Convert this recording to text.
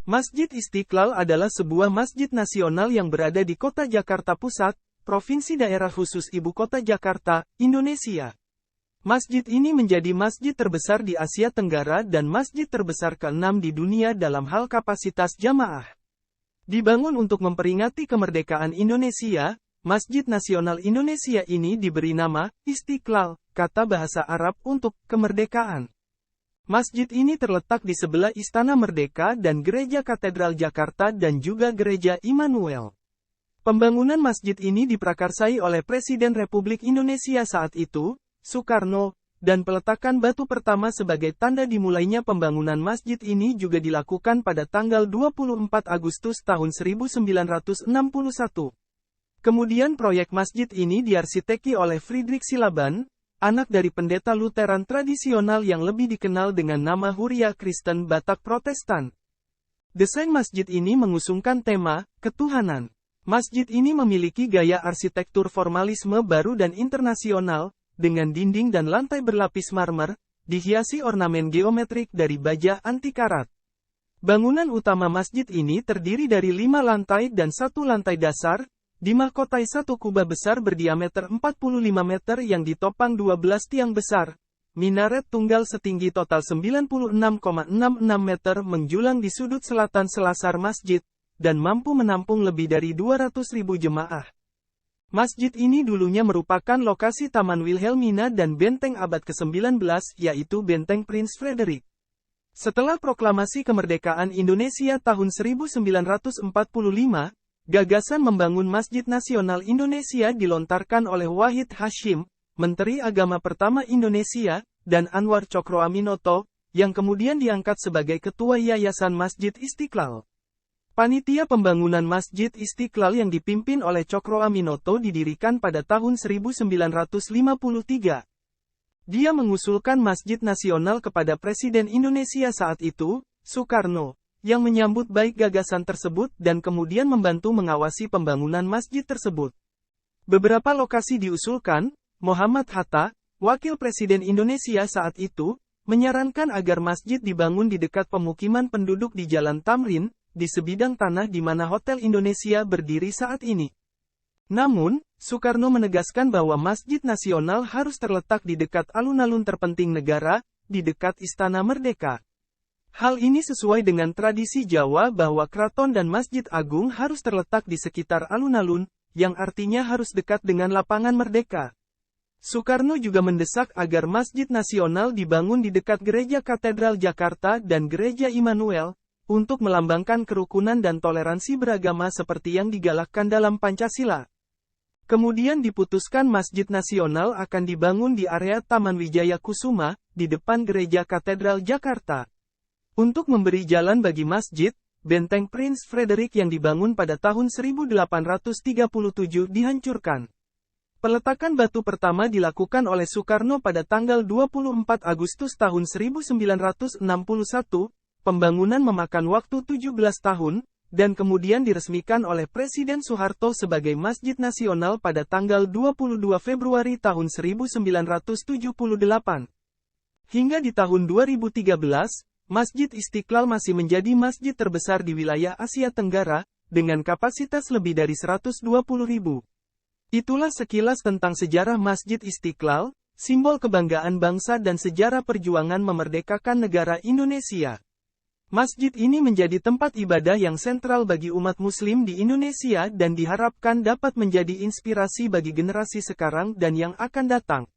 Masjid Istiqlal adalah sebuah masjid nasional yang berada di kota Jakarta Pusat, Provinsi Daerah Khusus Ibu Kota Jakarta, Indonesia. Masjid ini menjadi masjid terbesar di Asia Tenggara dan masjid terbesar ke-6 di dunia dalam hal kapasitas jamaah. Dibangun untuk memperingati kemerdekaan Indonesia, Masjid Nasional Indonesia ini diberi nama Istiqlal, kata bahasa Arab untuk kemerdekaan. Masjid ini terletak di sebelah Istana Merdeka dan Gereja Katedral Jakarta dan juga Gereja Immanuel. Pembangunan masjid ini diprakarsai oleh Presiden Republik Indonesia saat itu, Soekarno, dan peletakan batu pertama sebagai tanda dimulainya pembangunan masjid ini juga dilakukan pada tanggal 24 Agustus tahun 1961. Kemudian proyek masjid ini diarsiteki oleh Friedrich Silaban, anak dari pendeta Lutheran tradisional yang lebih dikenal dengan nama Huria Kristen Batak Protestan. Desain masjid ini mengusungkan tema ketuhanan. Masjid ini memiliki gaya arsitektur formalisme baru dan internasional, dengan dinding dan lantai berlapis marmer, dihiasi ornamen geometrik dari baja anti karat. Bangunan utama masjid ini terdiri dari 5 lantai dan 1 lantai dasar, dimahkotai satu kubah besar berdiameter 45 meter yang ditopang 12 tiang besar. Minaret tunggal setinggi total 96,66 meter menjulang di sudut selatan selasar masjid, dan mampu menampung lebih dari 200.000 jemaah. Masjid ini dulunya merupakan lokasi Taman Wilhelmina dan benteng abad ke-19, yaitu Benteng Prince Frederick. Setelah proklamasi kemerdekaan Indonesia tahun 1945, gagasan membangun Masjid Nasional Indonesia dilontarkan oleh Wahid Hasyim, Menteri Agama pertama Indonesia, dan Anwar Cokroaminoto, yang kemudian diangkat sebagai Ketua Yayasan Masjid Istiqlal. Panitia pembangunan Masjid Istiqlal yang dipimpin oleh Cokroaminoto didirikan pada tahun 1953. Dia mengusulkan Masjid Nasional kepada Presiden Indonesia saat itu, Soekarno, yang menyambut baik gagasan tersebut dan kemudian membantu mengawasi pembangunan masjid tersebut. Beberapa lokasi diusulkan, Muhammad Hatta, Wakil Presiden Indonesia saat itu, menyarankan agar masjid dibangun di dekat pemukiman penduduk di Jalan Tamrin, di sebidang tanah di mana Hotel Indonesia berdiri saat ini. Namun, Soekarno menegaskan bahwa Masjid Nasional harus terletak di dekat alun-alun terpenting negara, di dekat Istana Merdeka. Hal ini sesuai dengan tradisi Jawa bahwa keraton dan Masjid Agung harus terletak di sekitar alun-alun, yang artinya harus dekat dengan lapangan Merdeka. Soekarno juga mendesak agar Masjid Nasional dibangun di dekat Gereja Katedral Jakarta dan Gereja Immanuel, untuk melambangkan kerukunan dan toleransi beragama seperti yang digalakkan dalam Pancasila. Kemudian diputuskan Masjid Nasional akan dibangun di area Taman Wijaya Kusuma, di depan Gereja Katedral Jakarta. Untuk memberi jalan bagi masjid, Benteng Prince Frederick yang dibangun pada tahun 1837 dihancurkan. Peletakan batu pertama dilakukan oleh Soekarno pada tanggal 24 Agustus tahun 1961, pembangunan memakan waktu 17 tahun, dan kemudian diresmikan oleh Presiden Soeharto sebagai Masjid Nasional pada tanggal 22 Februari tahun 1978. Hingga di tahun 2013, Masjid Istiqlal masih menjadi masjid terbesar di wilayah Asia Tenggara, dengan kapasitas lebih dari 120.000. Itulah sekilas tentang sejarah Masjid Istiqlal, simbol kebanggaan bangsa dan sejarah perjuangan memerdekakan negara Indonesia. Masjid ini menjadi tempat ibadah yang sentral bagi umat Muslim di Indonesia dan diharapkan dapat menjadi inspirasi bagi generasi sekarang dan yang akan datang.